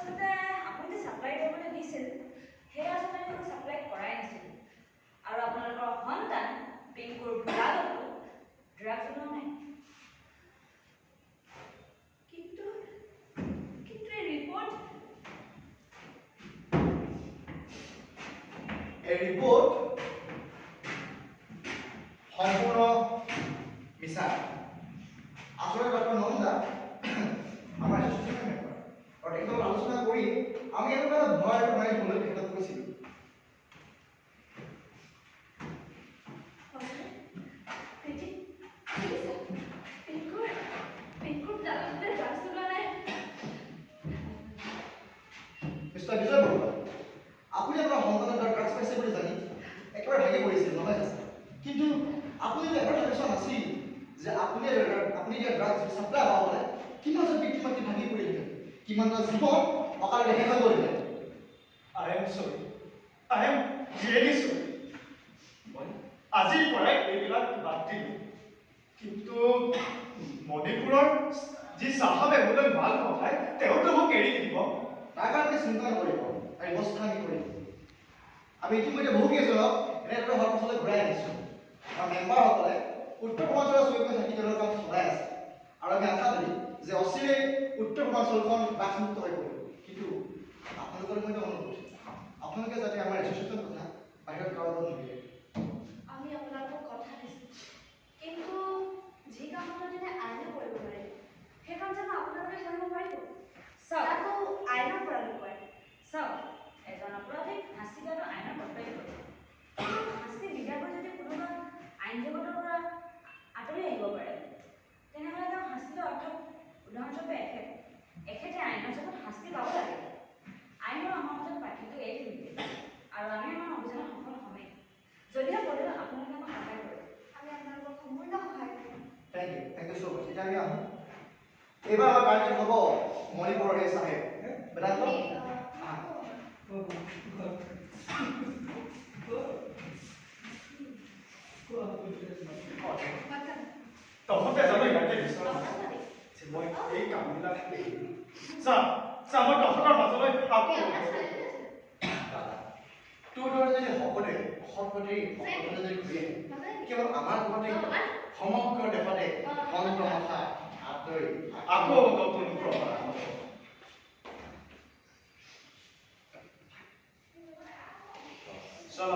আচলতে আপুনি সাপ্লাই কৰিবলৈ দিছিল সেই আচলতে মই সাপ্লাই কৰাই নাছিল আৰু আপোনালোকৰ সন্তান পিংকুৰ ভুলালতো ড্ৰাগছ লোৱা নাই কিন্তু এই ৰিপোৰ্ট সম্পূৰ্ণ মিছা আসলে ডক্টৰ নন্দা আমাৰ অ্যাসোসিয়েশন মেম্বাৰ আৰ তেখেতক আলোচনা কৰি আমি এটা ভয় বনাই দিবলৈ তেখেতক কৈছিল মিস্টাৰ বিজয় বৰুৱা আপুনি আপোনাৰ সন্তানৰ ড্ৰাগছ পাইছে বুলি জানি একেবাৰে ভাগি পৰিছিল নহয় জানো কিন্তু আপুনি এবাৰ ভাবিছা নাছিল যে আপুনি যে ড্ৰাগছ সাপ্লাই হোৱা হ'লে কিমানজন ব্যক্তি মাতি ভাগি পৰিলে কিমানটা জীৱন অকালে শেষ হৈ পৰিলে I am sorry. I am really sorry. আজিৰ পৰাই এইবিলাক বাদ দিলোঁ কিন্তু মণিপুৰৰ যি চাহাবে মোলৈ মাল পঠায় তেওঁতো মোক এৰি দিব তাৰ কাৰণে চিন্তা নকৰিব আৰু ব্যৱস্থা আমি কৰিম আমি ইতিমধ্যে বহু কেইজনক এনেদৰে হৰপথলৈ ঘূৰাই আনিছোঁ আৰু মেম্বাৰসকলে উত্তৰ পূৰ্বাঞ্চলৰ চৌকিত থাকি তেওঁলোকৰ কাম চলাই আছে আৰু আমি আশাবাদী যে অচিৰেই উত্তৰ পূৰ্বাঞ্চলখন ড্ৰাগছমুক্ত হৈ পৰিব কিন্তু আপোনালোকৰ মই অনুৰোধ আপোনালোকে যাতে আমাৰ এছ'চিয়েশ্যনৰ কথা বাহিৰত কাৰোবাৰ নিদিয়ে আমি আপোনালোকক কথা দিছোঁ কিন্তু যি কামটো যেনে আইনে কৰিব পাৰে সেই কাম জানো আপোনালোকে কৰিব পাৰিব চাওক তাকো আইনৰ পৰা লুকুৱাই চাওক এজন অপৰাধীক শাস্তি দিয়াটো আইনৰ কৰ্তব্য শাস্তি নিদিয়াকৈ যদি কোনোবা আইন জগতৰ পৰা আঁতৰি আহিব পাৰে তেনেহ'লে তেওঁ শাস্তিটো অৰ্থক উদাহৰণস্বৰূপে এখেতে আইনৰ জগত শাস্তি পাব লাগে আইনৰ আমাৰ মাজত পাৰ্থক্য এই নিদিয়ে আৰু আমি আমাৰ অভিযানত সফল হ'মেই যদিও ক'লেও আপোনালোকে আমাক সহায় কৰে আমি আপোনালোকক সম্পূৰ্ণ সহায় কৰিম থেংক ইউ ছ' মাছ এতিয়া আমি আহোঁ এইবাৰ আমাৰ টাৰ্গেট হ'ব মণিপুৰৰ এই চাহেব বেদান্ত তহঁতে জানো ইয়াতে বিচৰা মই এই কামবিলাক চা মই তহঁতৰ মাজলৈ আকৌ তোৰ দৰে যদি সকলোৱে অসৎপথে যদি ঘূৰি আহে কেৱল আমাৰ ঘৰতে সমগ্ৰ দেশতে সন্ত্ৰাসা আঁতৰি আকৌ নতুন প্ৰভাৱ চল